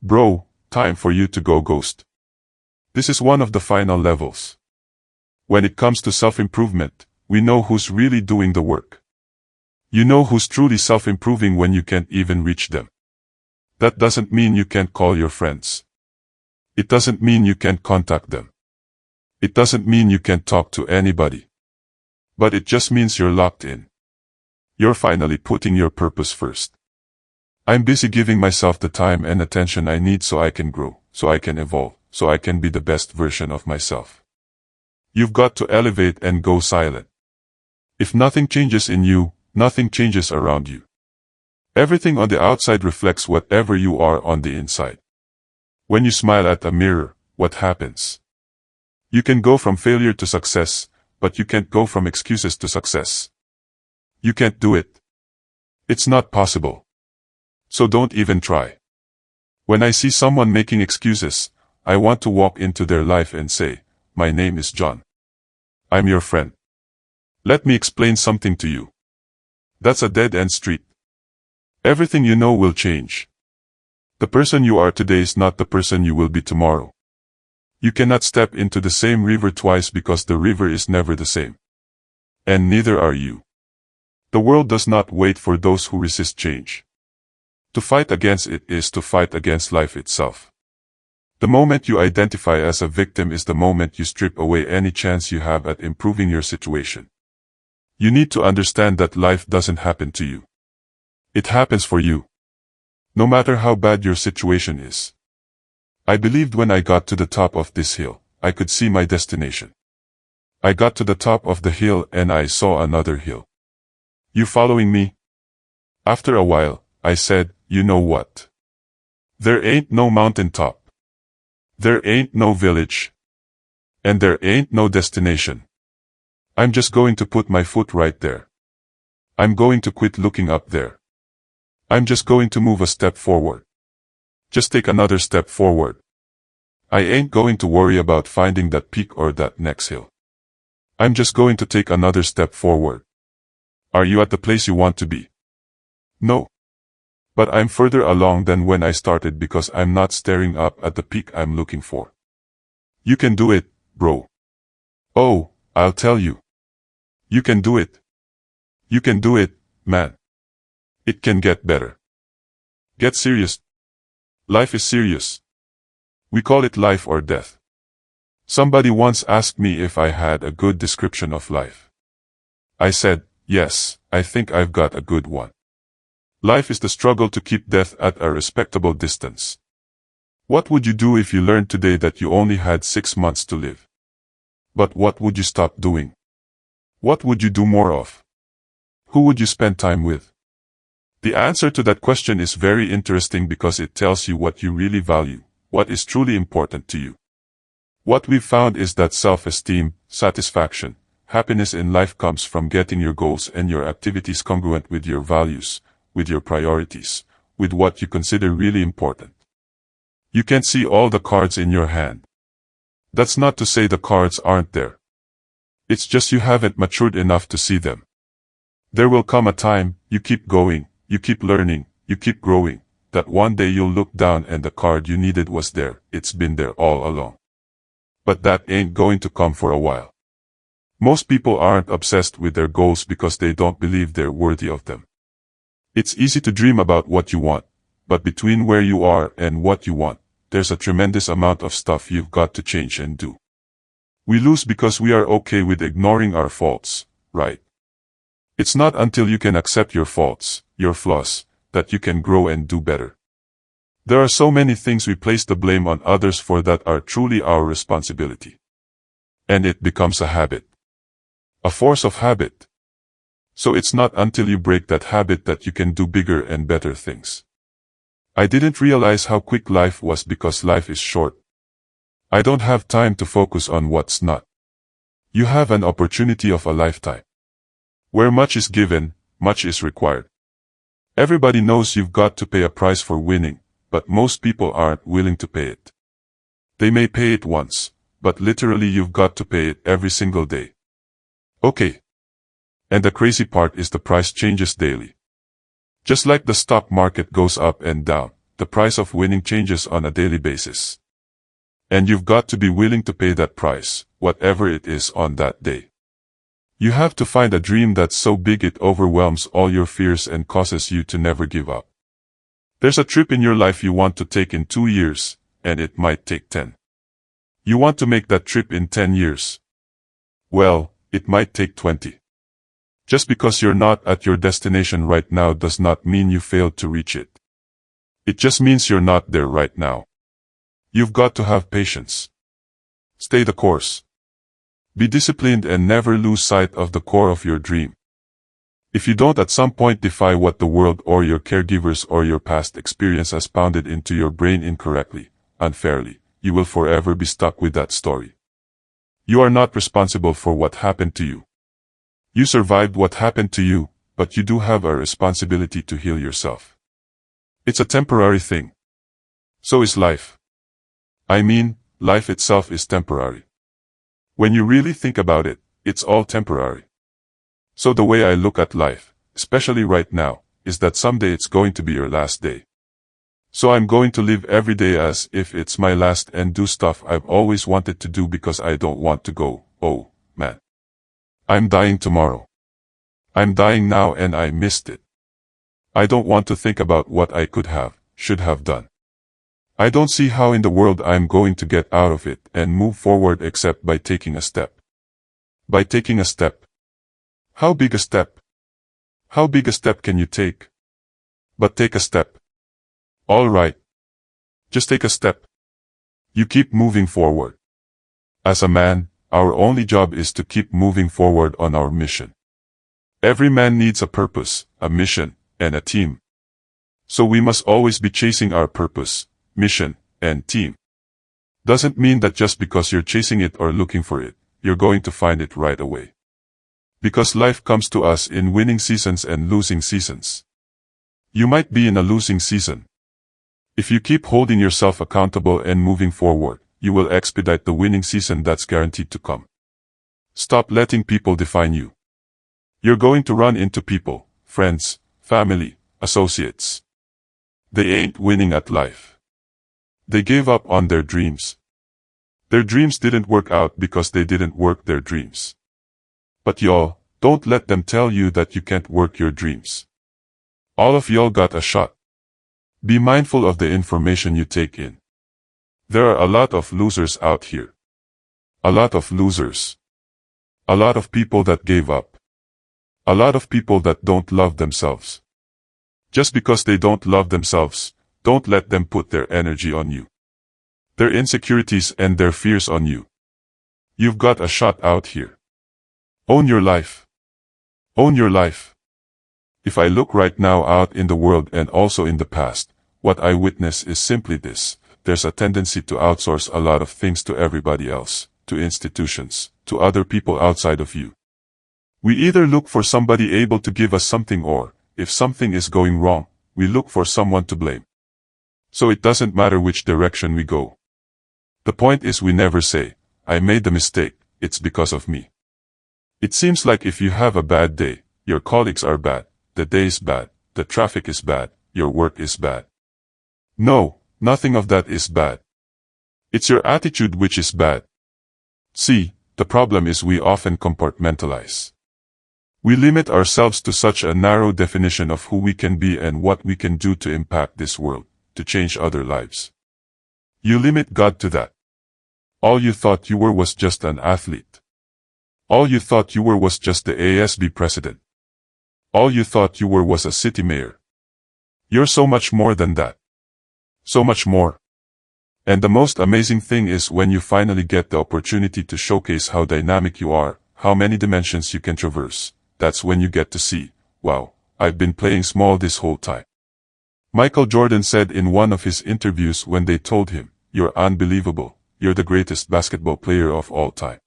Bro, time for you to go ghost. This is one of the final levels. When it comes to self-improvement, we know who's really doing the work. You know who's truly self-improving when you can't even reach them. That doesn't mean you can't call your friends. It doesn't mean you can't contact them. It doesn't mean you can't talk to anybody. But it just means you're locked in. You're finally putting your purpose first. I'm busy giving myself the time and attention I need so I can grow, so I can evolve, so I can be the best version of myself. You've got to elevate and go silent. If nothing changes in you, nothing changes around you. Everything on the outside reflects whatever you are on the inside. When you smile at a mirror, what happens? You can go from failure to success, but you can't go from excuses to success. You can't do it. It's not possible. So don't even try. When I see someone making excuses, I want to walk into their life and say, "My name is John. I'm your friend. Let me explain something to you. That's a dead-end street. Everything you know will change. The person you are today is not the person you will be tomorrow. You cannot step into the same river twice because the river is never the same. And neither are you. The world does not wait for those who resist change. To fight against it is to fight against life itself. The moment you identify as a victim is the moment you strip away any chance you have at improving your situation. You need to understand that life doesn't happen to you. It happens for you. No matter how bad your situation is. I believed when I got to the top of this hill, I could see my destination. I got to the top of the hill and I saw another hill. You following me? After a while, I said, you know what? There ain't no mountaintop. There ain't no village. And there ain't no destination. I'm just going to put my foot right there. I'm going to quit looking up there. I'm just going to move a step forward. Just take another step forward. I ain't going to worry about finding that peak or that next hill. I'm just going to take another step forward. Are you at the place you want to be? No. But I'm further along than when I started because I'm not staring up at the peak I'm looking for. You can do it, bro. Oh, I'll tell you. You can do it. You can do it, man. It can get better. Get serious. Life is serious. We call it life or death. Somebody once asked me if I had a good description of life. I said, yes, I think I've got a good one. Life is the struggle to keep death at a respectable distance. What would you do if you learned today that you only had 6 months to live? But what would you stop doing? What would you do more of? Who would you spend time with? The answer to that question is very interesting because it tells you what you really value, what is truly important to you. What we've found is that self-esteem, satisfaction, happiness in life comes from getting your goals and your activities congruent with your values, with your priorities, with what you consider really important. You can't see all the cards in your hand. That's not to say the cards aren't there. It's just you haven't matured enough to see them. There will come a time, you keep going, you keep learning, you keep growing, that one day you'll look down and the card you needed was there. It's been there all along. But that ain't going to come for a while. Most people aren't obsessed with their goals because they don't believe they're worthy of them. It's easy to dream about what you want, but between where you are and what you want, there's a tremendous amount of stuff you've got to change and do. We lose because we are okay with ignoring our faults, right? It's not until you can accept your faults, your flaws, that you can grow and do better. There are so many things we place the blame on others for that are truly our responsibility. And it becomes a habit. A force of habit. So it's not until you break that habit that you can do bigger and better things. I didn't realize how quick life was because life is short. I don't have time to focus on what's not. You have an opportunity of a lifetime. Where much is given, much is required. Everybody knows you've got to pay a price for winning, but most people aren't willing to pay it. They may pay it once, but literally you've got to pay it every single day. Okay. And the crazy part is the price changes daily. Just like the stock market goes up and down, the price of winning changes on a daily basis. And you've got to be willing to pay that price, whatever it is on that day. You have to find a dream that's so big it overwhelms all your fears and causes you to never give up. There's a trip in your life you want to take in 2 years, and it might take 10. You want to make that trip in 10 years. Well, it might take 20. Just because you're not at your destination right now does not mean you failed to reach it. It just means you're not there right now. You've got to have patience. Stay the course. Be disciplined and never lose sight of the core of your dream. If you don't at some point defy what the world or your caregivers or your past experience has pounded into your brain incorrectly, unfairly, you will forever be stuck with that story. You are not responsible for what happened to you. You survived what happened to you, but you do have a responsibility to heal yourself. It's a temporary thing. So is life. I mean, life itself is temporary. When you really think about it, it's all temporary. So the way I look at life, especially right now, is that someday it's going to be your last day. So I'm going to live every day as if it's my last and do stuff I've always wanted to do because I don't want to go, oh, man. I'm dying tomorrow. I'm dying now and I missed it. I don't want to think about what I could have, should have done. I don't see how in the world I'm going to get out of it and move forward except by taking a step. By taking a step. How big a step? How big a step can you take? But take a step. All right. Just take a step. You keep moving forward. As a man, our only job is to keep moving forward on our mission. Every man needs a purpose, a mission, and a team. So we must always be chasing our purpose, mission, and team. Doesn't mean that just because you're chasing it or looking for it, you're going to find it right away. Because life comes to us in winning seasons and losing seasons. You might be in a losing season. If you keep holding yourself accountable and moving forward, you will expedite the winning season that's guaranteed to come. Stop letting people define you. You're going to run into people, friends, family, associates. They ain't winning at life. They gave up on their dreams. Their dreams didn't work out because they didn't work their dreams. But y'all, don't let them tell you that you can't work your dreams. All of y'all got a shot. Be mindful of the information you take in. There are a lot of losers out here. A lot of losers. A lot of people that gave up. A lot of people that don't love themselves. Just because they don't love themselves, don't let them put their energy on you. Their insecurities and their fears on you. You've got a shot out here. Own your life. Own your life. If I look right now out in the world and also in the past, what I witness is simply this. There's a tendency to outsource a lot of things to everybody else, to institutions, to other people outside of you. We either look for somebody able to give us something or, if something is going wrong, we look for someone to blame. So it doesn't matter which direction we go. The point is we never say, I made the mistake, it's because of me. It seems like if you have a bad day, your colleagues are bad, the day is bad, the traffic is bad, your work is bad. No, nothing of that is bad. It's your attitude which is bad. See, the problem is we often compartmentalize. We limit ourselves to such a narrow definition of who we can be and what we can do to impact this world, to change other lives. You limit God to that. All you thought you were was just an athlete. All you thought you were was just the ASB president. All you thought you were was a city mayor. You're so much more than that. So much more. And the most amazing thing is when you finally get the opportunity to showcase how dynamic you are, how many dimensions you can traverse, that's when you get to see, wow, I've been playing small this whole time. Michael Jordan said in one of his interviews when they told him, you're unbelievable, you're the greatest basketball player of all time.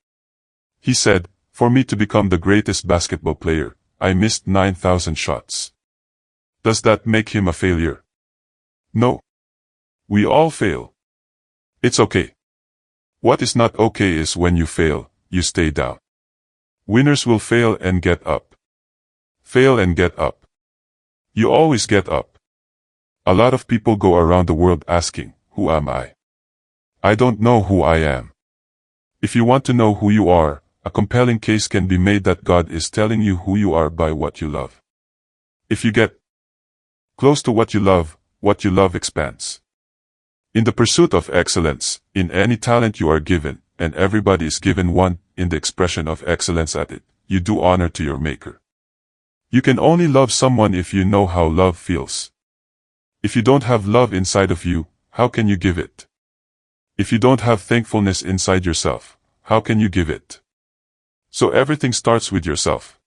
He said, for me to become the greatest basketball player, I missed 9,000 shots. Does that make him a failure? No. We all fail. It's okay. What is not okay is when you fail, you stay down. Winners will fail and get up. Fail and get up. You always get up. A lot of people go around the world asking, who am I? I don't know who I am. If you want to know who you are, a compelling case can be made that God is telling you who you are by what you love. If you get close to what you love expands. In the pursuit of excellence, in any talent you are given, and everybody is given one, in the expression of excellence at it, you do honor to your Maker. You can only love someone if you know how love feels. If you don't have love inside of you, how can you give it? If you don't have thankfulness inside yourself, how can you give it? So everything starts with yourself.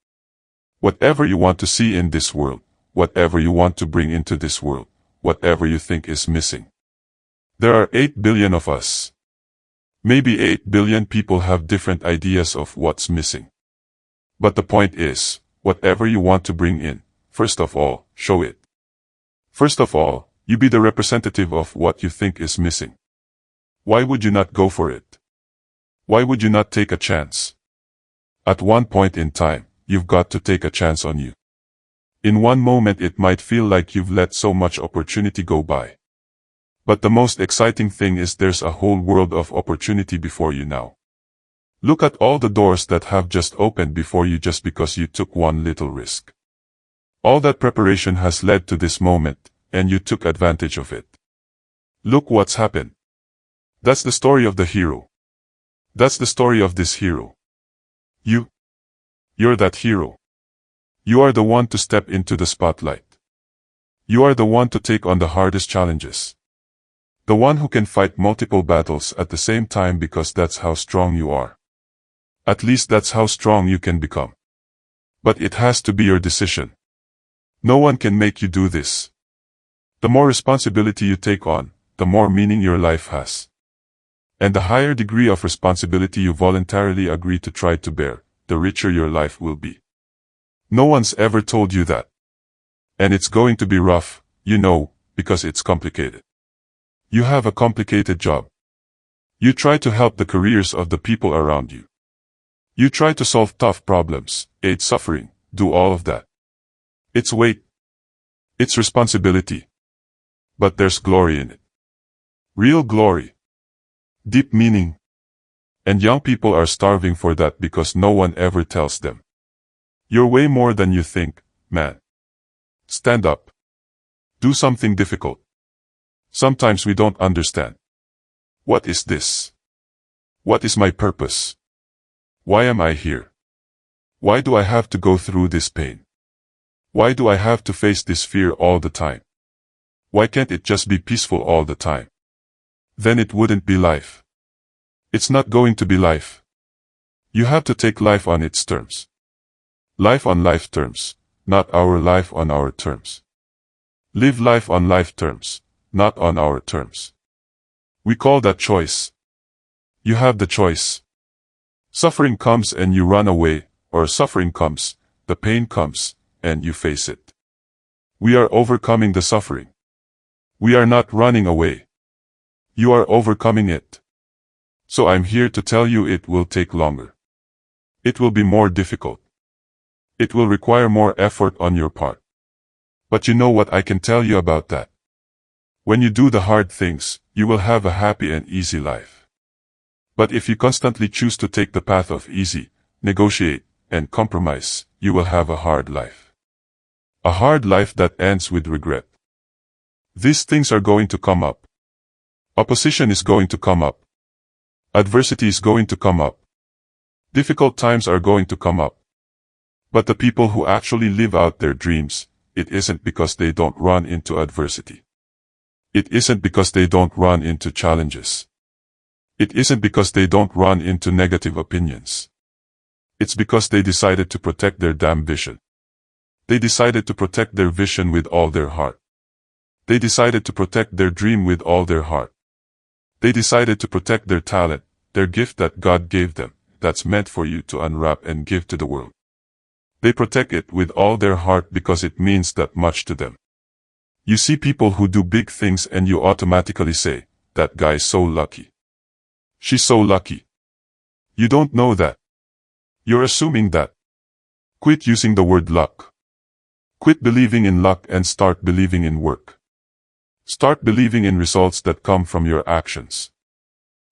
Whatever you want to see in this world, whatever you want to bring into this world, whatever you think is missing. There are 8 billion of us. Maybe 8 billion people have different ideas of what's missing. But the point is, whatever you want to bring in, first of all, show it. First of all, you be the representative of what you think is missing. Why would you not go for it? Why would you not take a chance? At one point in time, you've got to take a chance on you. In one moment it might feel like you've let so much opportunity go by. But the most exciting thing is there's a whole world of opportunity before you now. Look at all the doors that have just opened before you just because you took one little risk. All that preparation has led to this moment, and you took advantage of it. Look what's happened. That's the story of the hero. That's the story of this hero. You're that hero. You are the one to step into the spotlight. You are the one to take on the hardest challenges. The one who can fight multiple battles at the same time because that's how strong you are. At least that's how strong you can become. But it has to be your decision. No one can make you do this. The more responsibility you take on, the more meaning your life has. And the higher degree of responsibility you voluntarily agree to try to bear, the richer your life will be. No one's ever told you that. And it's going to be rough, you know, because it's complicated. You have a complicated job. You try to help the careers of the people around you. You try to solve tough problems, aid suffering, do all of that. It's weight. It's responsibility. But there's glory in it. Real glory. Deep meaning. And young people are starving for that because no one ever tells them. You're way more than you think, man. Stand up. Do something difficult. Sometimes we don't understand. What is this? What is my purpose? Why am I here? Why do I have to go through this pain? Why do I have to face this fear all the time? Why can't it just be peaceful all the time? Then it wouldn't be life. It's not going to be life. You have to take life on its terms. Life on life terms, not our life on our terms. Live life on life terms, not on our terms. We call that choice. You have the choice. Suffering comes and you run away, or suffering comes, the pain comes, and you face it. We are overcoming the suffering. We are not running away. You are overcoming it. So I'm here to tell you it will take longer. It will be more difficult. It will require more effort on your part. But you know what I can tell you about that? When you do the hard things, you will have a happy and easy life. But if you constantly choose to take the path of easy, negotiate, and compromise, you will have a hard life. A hard life that ends with regret. These things are going to come up. Opposition is going to come up. Adversity is going to come up. Difficult times are going to come up. But the people who actually live out their dreams, it isn't because they don't run into adversity. It isn't because they don't run into challenges. It isn't because they don't run into negative opinions. It's because they decided to protect their damn vision. They decided to protect their vision with all their heart. They decided to protect their dream with all their heart. They decided to protect their talent, their gift that God gave them, that's meant for you to unwrap and give to the world. They protect it with all their heart because it means that much to them. You see people who do big things and you automatically say, that guy's so lucky. She's so lucky. You don't know that. You're assuming that. Quit using the word luck. Quit believing in luck and start believing in work. Start believing in results that come from your actions.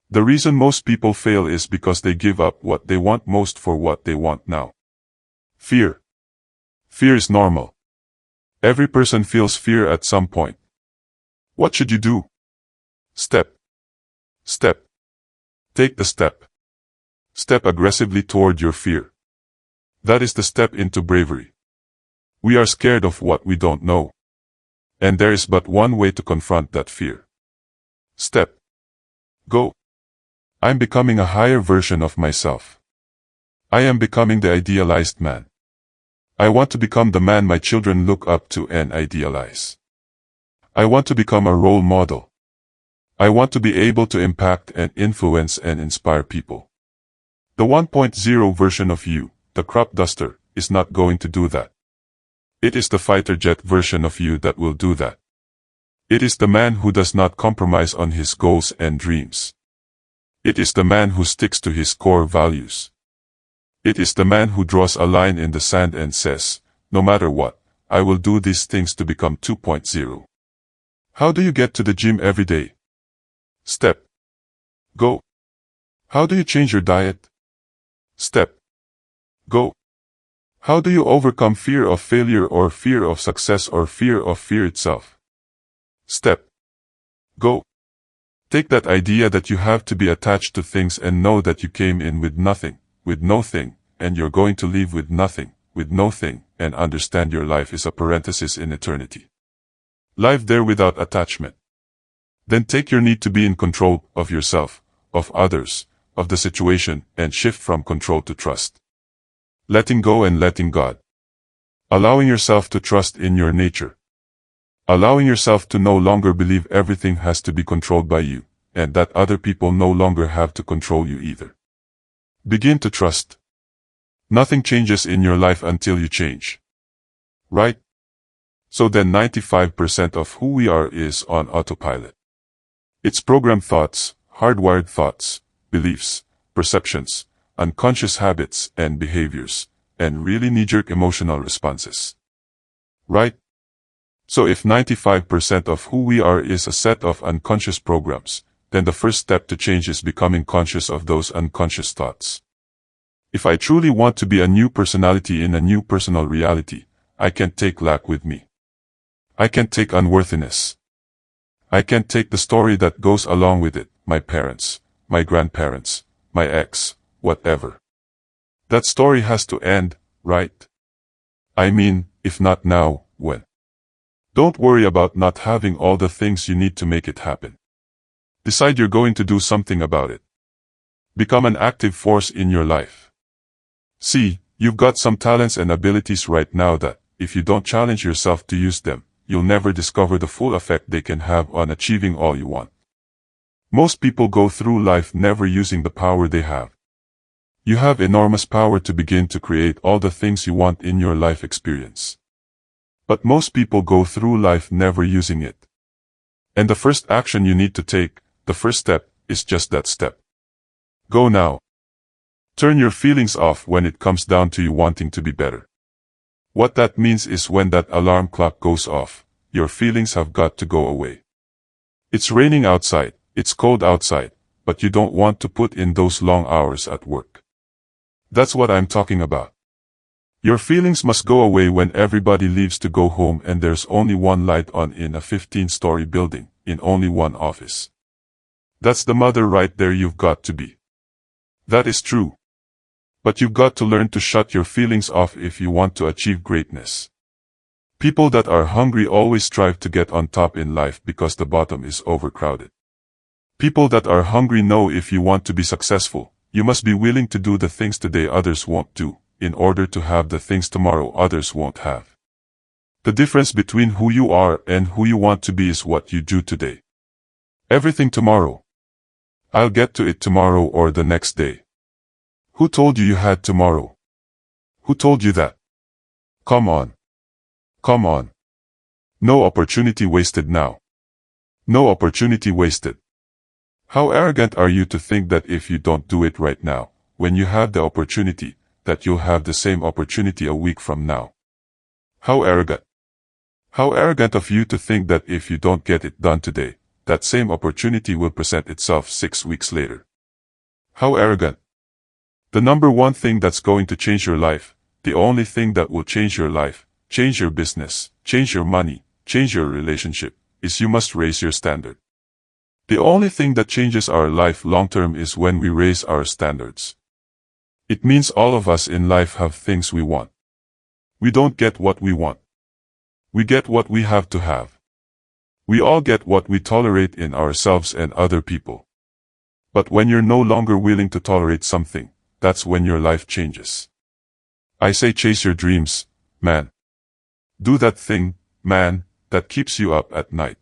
The reason most people fail is because they give up what they want most for what they want now. Fear. Fear is normal. Every person feels fear at some point. What should you do? Step. Step. Take the step. Step aggressively toward your fear. That is the step into bravery. We are scared of what we don't know. And there is but one way to confront that fear. Step. Go. I'm becoming a higher version of myself. I am becoming the idealized man. I want to become the man my children look up to and idealize. I want to become a role model. I want to be able to impact and influence and inspire people. The 1.0 version of you, the crop duster, is not going to do that. It is the fighter jet version of you that will do that. It is the man who does not compromise on his goals and dreams. It is the man who sticks to his core values. It is the man who draws a line in the sand and says, no matter what, I will do these things to become 2.0. How do you get to the gym every day? Step. Go. How do you change your diet? Step. Go. How do you overcome fear of failure or fear of success or fear of fear itself? Step. Go. Take that idea that you have to be attached to things and know that you came in with nothing, with no thing, and you're going to leave with nothing, with no thing, and understand your life is a parenthesis in eternity. Life there without attachment. Then take your need to be in control of yourself, of others, of the situation, and shift from control to trust. Letting go and letting God. Allowing yourself to trust in your nature. Allowing yourself to no longer believe everything has to be controlled by you, and that other people no longer have to control you either. Begin to trust. Nothing changes in your life until you change. Right? So then 95% of who we are is on autopilot. It's programmed thoughts, hardwired thoughts, beliefs, perceptions, unconscious habits and behaviors, and really knee-jerk emotional responses. Right? So if 95% of who we are is a set of unconscious programs, then the first step to change is becoming conscious of those unconscious thoughts. If I truly want to be a new personality in a new personal reality, I can't take lack with me. I can't take unworthiness. I can't take the story that goes along with it, my parents, my grandparents, my ex, whatever. That story has to end, right? I mean, if not now, when? Don't worry about not having all the things you need to make it happen. Decide you're going to do something about it. Become an active force in your life. See, you've got some talents and abilities right now that, if you don't challenge yourself to use them, you'll never discover the full effect they can have on achieving all you want. Most people go through life never using the power they have. You have enormous power to begin to create all the things you want in your life experience. But most people go through life never using it. And the first action you need to take, the first step, is just that step. Go now. Turn your feelings off when it comes down to you wanting to be better. What that means is when that alarm clock goes off, your feelings have got to go away. It's raining outside, it's cold outside, but you don't want to put in those long hours at work. That's what I'm talking about. Your feelings must go away when everybody leaves to go home and there's only one light on in a 15-story building, in only one office. That's the mother right there you've got to be. That is true. But you've got to learn to shut your feelings off if you want to achieve greatness. People that are hungry always strive to get on top in life because the bottom is overcrowded. People that are hungry know if you want to be successful, you must be willing to do the things today others won't do, in order to have the things tomorrow others won't have. The difference between who you are and who you want to be is what you do today. Everything tomorrow. I'll get to it tomorrow or the next day. Who told you you had tomorrow? Who told you that? Come on. Come on. No opportunity wasted now. No opportunity wasted. How arrogant are you to think that if you don't do it right now, when you have the opportunity, that you'll have the same opportunity a week from now? How arrogant. How arrogant of you to think that if you don't get it done today, that same opportunity will present itself 6 weeks later. How arrogant. The number one thing that's going to change your life, the only thing that will change your life, change your business, change your money, change your relationship, is you must raise your standard. The only thing that changes our life long-term is when we raise our standards. It means all of us in life have things we want. We don't get what we want. We get what we have to have. We all get what we tolerate in ourselves and other people. But when you're no longer willing to tolerate something, that's when your life changes. I say chase your dreams, man. Do that thing, man, that keeps you up at night.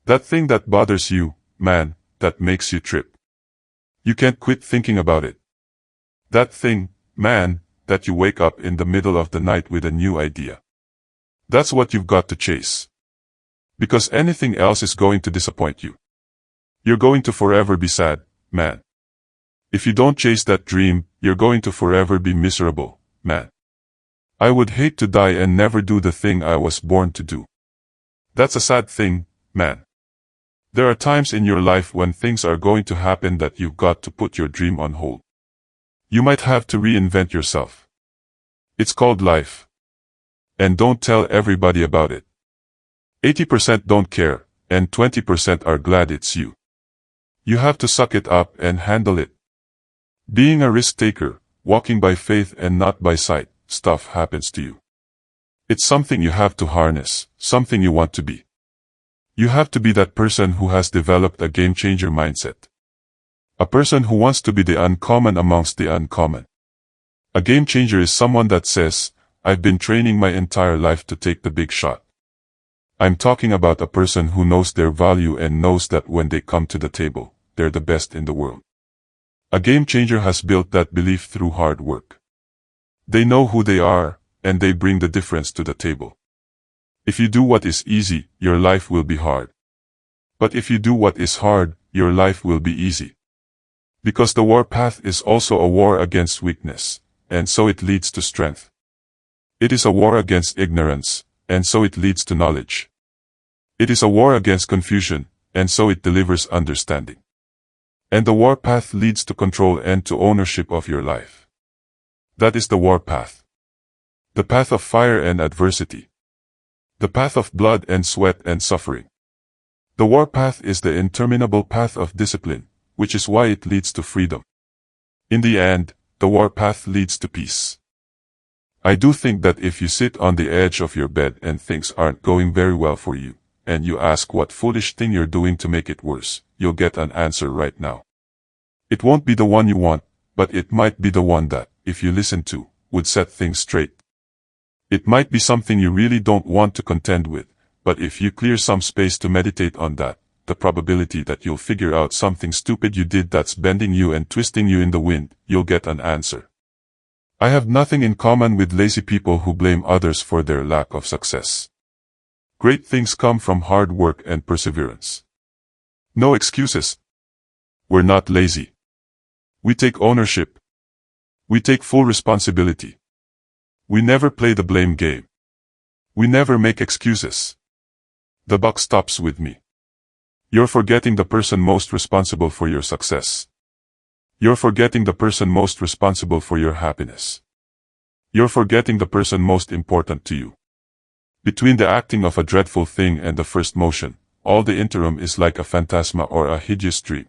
That thing that bothers you, man, that makes you trip. You can't quit thinking about it. That thing, man, that you wake up in the middle of the night with a new idea. That's what you've got to chase. Because anything else is going to disappoint you. You're going to forever be sad, man. If you don't chase that dream, you're going to forever be miserable, man. I would hate to die and never do the thing I was born to do. That's a sad thing, man. There are times in your life when things are going to happen that you've got to put your dream on hold. You might have to reinvent yourself. It's called life. And don't tell everybody about it. 80% don't care, and 20% are glad it's you. You have to suck it up and handle it. Being a risk-taker, walking by faith and not by sight, stuff happens to you. It's something you have to harness, something you want to be. You have to be that person who has developed a game-changer mindset. A person who wants to be the uncommon amongst the uncommon. A game-changer is someone that says, I've been training my entire life to take the big shot. I'm talking about a person who knows their value and knows that when they come to the table, they're the best in the world. A game-changer has built that belief through hard work. They know who they are, and they bring the difference to the table. If you do what is easy, your life will be hard. But if you do what is hard, your life will be easy. Because the war path is also a war against weakness, and so it leads to strength. It is a war against ignorance, and so it leads to knowledge. It is a war against confusion, and so it delivers understanding. And the war path leads to control and to ownership of your life. That is the war path. The path of fire and adversity. The path of blood and sweat and suffering. The war path is the interminable path of discipline, which is why it leads to freedom. In the end, the war path leads to peace. I do think that if you sit on the edge of your bed and things aren't going very well for you, and you ask what foolish thing you're doing to make it worse, you'll get an answer right now. It won't be the one you want, but it might be the one that, if you listen to, would set things straight. It might be something you really don't want to contend with, but if you clear some space to meditate on that, the probability that you'll figure out something stupid you did that's bending you and twisting you in the wind, you'll get an answer. I have nothing in common with lazy people who blame others for their lack of success. Great things come from hard work and perseverance. No excuses. We're not lazy. We take ownership. We take full responsibility. We never play the blame game. We never make excuses. The buck stops with me. You're forgetting the person most responsible for your success. You're forgetting the person most responsible for your happiness. You're forgetting the person most important to you. Between the acting of a dreadful thing and the first motion, all the interim is like a phantasma or a hideous dream.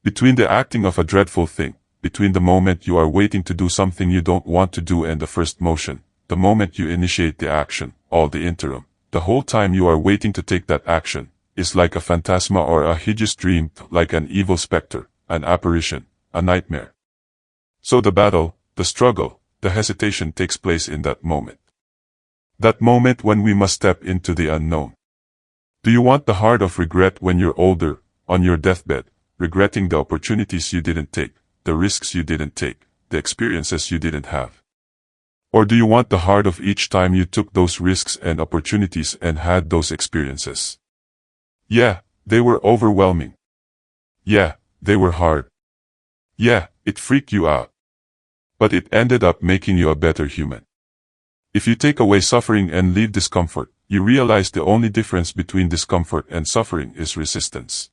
Between the acting of a dreadful thing, between the moment you are waiting to do something you don't want to do and the first motion, the moment you initiate the action, all the interim, the whole time you are waiting to take that action, is like a phantasma or a hideous dream, like an evil specter, an apparition, a nightmare. So the battle, the struggle, the hesitation takes place in that moment. That moment when we must step into the unknown. Do you want the heart of regret when you're older, on your deathbed, regretting the opportunities you didn't take, the risks you didn't take, the experiences you didn't have? Or do you want the heart of each time you took those risks and opportunities and had those experiences? Yeah, they were overwhelming. Yeah, they were hard. Yeah, it freaked you out. But it ended up making you a better human. If you take away suffering and leave discomfort, you realize the only difference between discomfort and suffering is resistance.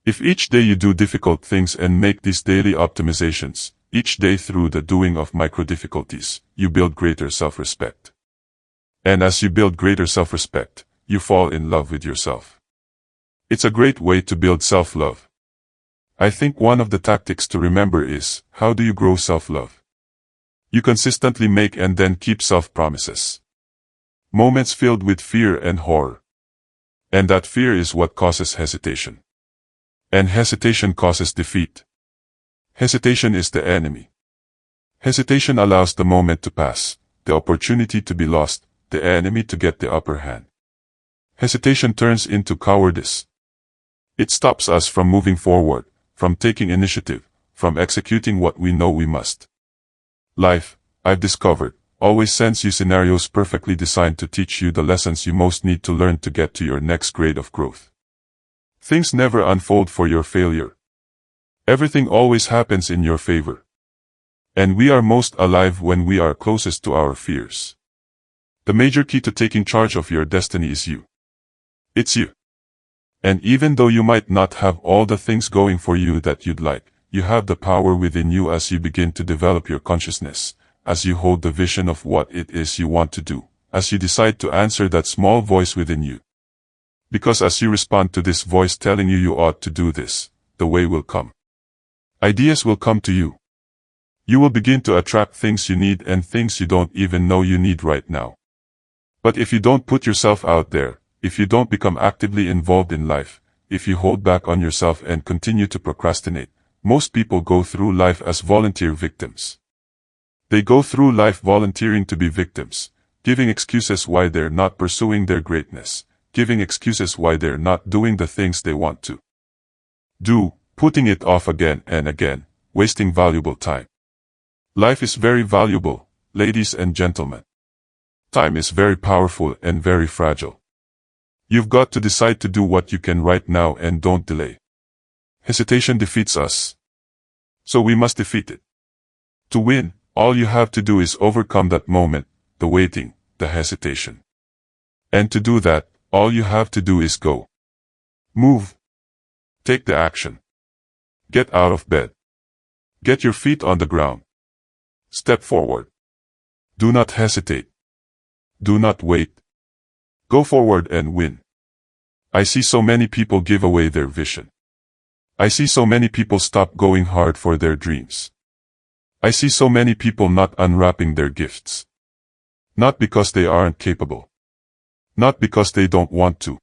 If each day you do difficult things and make these daily optimizations, each day through the doing of micro difficulties, you build greater self-respect. And as you build greater self-respect, you fall in love with yourself. It's a great way to build self-love. I think one of the tactics to remember is, how do you grow self-love? You consistently make and then keep self-promises. Moments filled with fear and horror. And that fear is what causes hesitation. And hesitation causes defeat. Hesitation is the enemy. Hesitation allows the moment to pass, the opportunity to be lost, the enemy to get the upper hand. Hesitation turns into cowardice. It stops us from moving forward, from taking initiative, from executing what we know we must. Life, I've discovered, always sends you scenarios perfectly designed to teach you the lessons you most need to learn to get to your next grade of growth. Things never unfold for your failure. Everything always happens in your favor. And we are most alive when we are closest to our fears. The major key to taking charge of your destiny is you. It's you. And even though you might not have all the things going for you that you'd like, you have the power within you as you begin to develop your consciousness, as you hold the vision of what it is you want to do, as you decide to answer that small voice within you. Because as you respond to this voice telling you you ought to do this, the way will come. Ideas will come to you. You will begin to attract things you need and things you don't even know you need right now. But if you don't put yourself out there, if you don't become actively involved in life, if you hold back on yourself and continue to procrastinate, most people go through life as volunteer victims. They go through life volunteering to be victims, giving excuses why they're not pursuing their greatness, giving excuses why they're not doing the things they want to do, putting it off again and again, wasting valuable time. Life is very valuable, ladies and gentlemen. Time is very powerful and very fragile. You've got to decide to do what you can right now and don't delay. Hesitation defeats us. So we must defeat it. To win, all you have to do is overcome that moment, the waiting, the hesitation. And to do that, all you have to do is go. Move. Take the action. Get out of bed. Get your feet on the ground. Step forward. Do not hesitate. Do not wait. Go forward and win. I see so many people give away their vision. I see so many people stop going hard for their dreams. I see so many people not unwrapping their gifts. Not because they aren't capable. Not because they don't want to.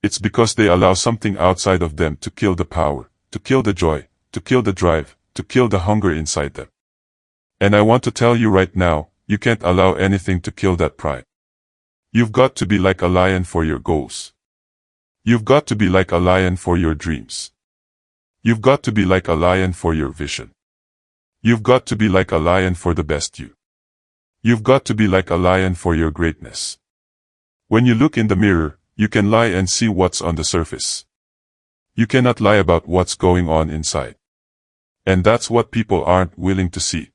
It's because they allow something outside of them to kill the power, to kill the joy, to kill the drive, to kill the hunger inside them. And I want to tell you right now, you can't allow anything to kill that pride. You've got to be like a lion for your goals. You've got to be like a lion for your dreams. You've got to be like a lion for your vision. You've got to be like a lion for the best you. You've got to be like a lion for your greatness. When you look in the mirror, you can lie and see what's on the surface. You cannot lie about what's going on inside. And that's what people aren't willing to see.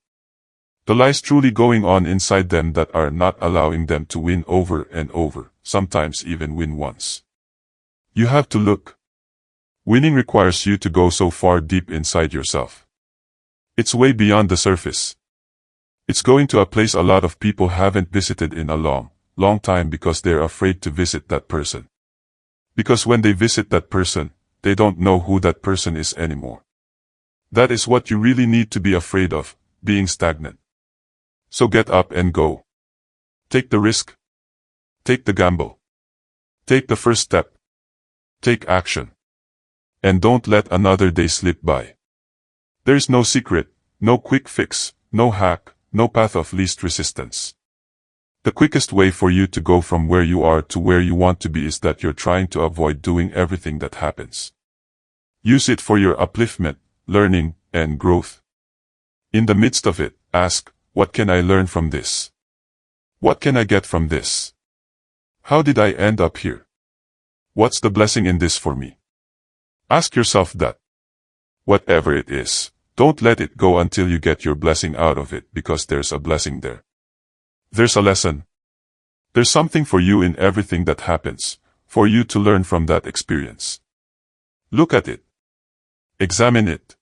The lies truly going on inside them that are not allowing them to win over and over, sometimes even win once. You have to look. Winning requires you to go so far deep inside yourself. It's way beyond the surface. It's going to a place a lot of people haven't visited in a long time because they're afraid to visit that person. Because when they visit that person, they don't know who that person is anymore. That is what you really need to be afraid of, being stagnant. So get up and go. Take the risk. Take the gamble. Take the first step. Take action. And don't let another day slip by. There's no secret, no quick fix, no hack, no path of least resistance. The quickest way for you to go from where you are to where you want to be is that you're trying to avoid doing everything that happens. Use it for your upliftment, learning, and growth. In the midst of it, ask, what can I learn from this? What can I get from this? How did I end up here? What's the blessing in this for me? Ask yourself that. Whatever it is, don't let it go until you get your blessing out of it because there's a blessing there. There's a lesson. There's something for you in everything that happens, for you to learn from that experience. Look at it. Examine it.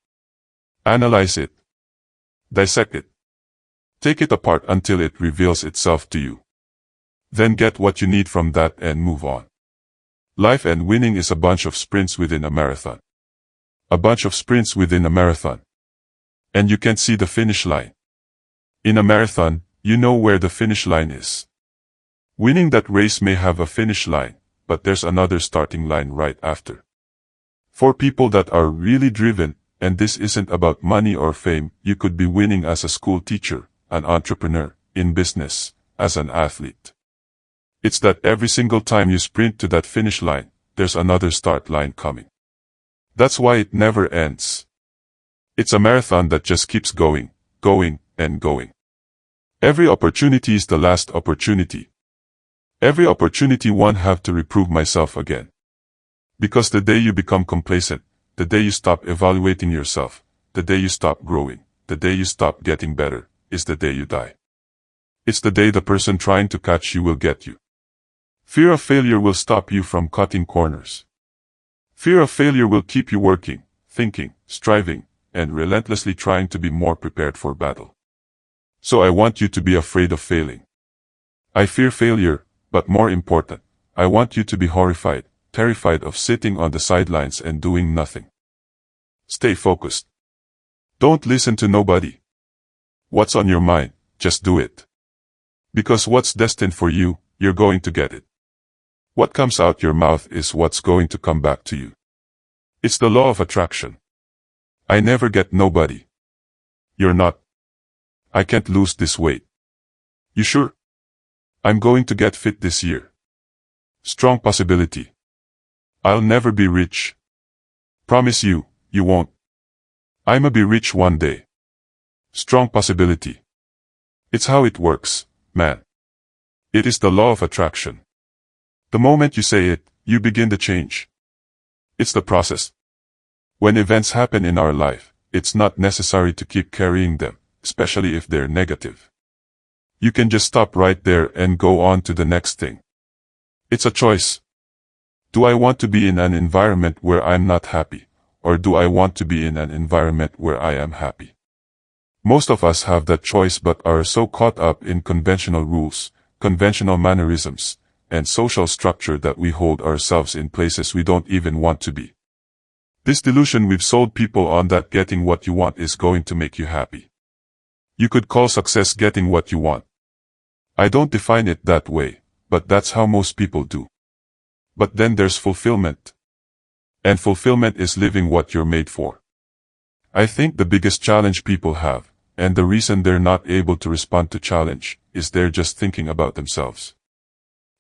Analyze it. Dissect it. Take it apart until it reveals itself to you. Then get what you need from that and move on. Life and winning is a bunch of sprints within a marathon. A bunch of sprints within a marathon. And you can't see the finish line. In a marathon, you know where the finish line is. Winning that race may have a finish line, but there's another starting line right after. For people that are really driven, and this isn't about money or fame, you could be winning as a school teacher, an entrepreneur, in business, as an athlete. It's that every single time you sprint to that finish line, there's another start line coming. That's why it never ends. It's a marathon that just keeps going, going, and going. Every opportunity is the last opportunity. Every opportunity one have to reprove myself again. Because the day you become complacent, the day you stop evaluating yourself, the day you stop growing, the day you stop getting better, is the day you die. It's the day the person trying to catch you will get you. Fear of failure will stop you from cutting corners. Fear of failure will keep you working, thinking, striving, and relentlessly trying to be more prepared for battle. So I want you to be afraid of failing. I fear failure, but more important, I want you to be horrified, terrified of sitting on the sidelines and doing nothing. Stay focused. Don't listen to nobody. What's on your mind, just do it. Because what's destined for you, you're going to get it. What comes out your mouth is what's going to come back to you. It's the law of attraction. I never get nobody. You're not. I can't lose this weight. You sure? I'm going to get fit this year. Strong possibility. I'll never be rich. Promise you, you won't. I'ma be rich one day. Strong possibility. It's how it works, man. It is the law of attraction. The moment you say it, you begin to change. It's the process. When events happen in our life, it's not necessary to keep carrying them, especially if they're negative. You can just stop right there and go on to the next thing. It's a choice. Do I want to be in an environment where I'm not happy, or do I want to be in an environment where I am happy? Most of us have that choice but are so caught up in conventional rules, conventional mannerisms, and social structure that we hold ourselves in places we don't even want to be. This delusion we've sold people on that getting what you want is going to make you happy. You could call success getting what you want. I don't define it that way, but that's how most people do. But then there's fulfillment. And fulfillment is living what you're made for. I think the biggest challenge people have, and the reason they're not able to respond to challenge, is they're just thinking about themselves.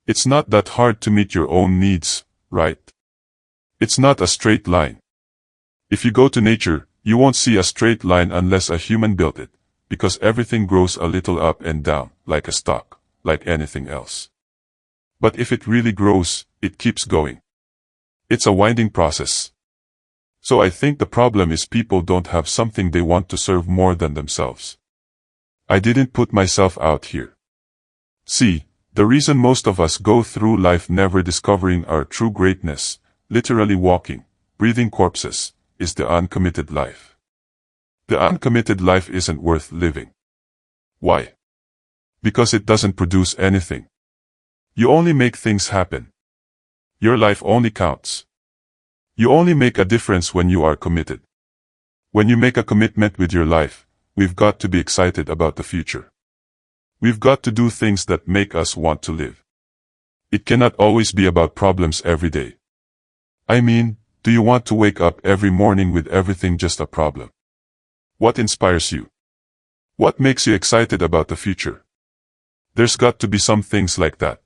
It's not that hard to meet your own needs, right? It's not a straight line. If you go to nature, you won't see a straight line unless a human built it, because everything grows a little up and down, like a stalk, like anything else. But if it really grows, it keeps going. It's a winding process. So I think the problem is people don't have something they want to serve more than themselves. I didn't put myself out here. See, the reason most of us go through life never discovering our true greatness, literally walking, breathing corpses, is the uncommitted life. The uncommitted life isn't worth living. Why? Because it doesn't produce anything. You only make things happen. Your life only counts. You only make a difference when you are committed. When you make a commitment with your life, we've got to be excited about the future. We've got to do things that make us want to live. It cannot always be about problems every day. I mean, do you want to wake up every morning with everything just a problem? What inspires you? What makes you excited about the future? There's got to be some things like that.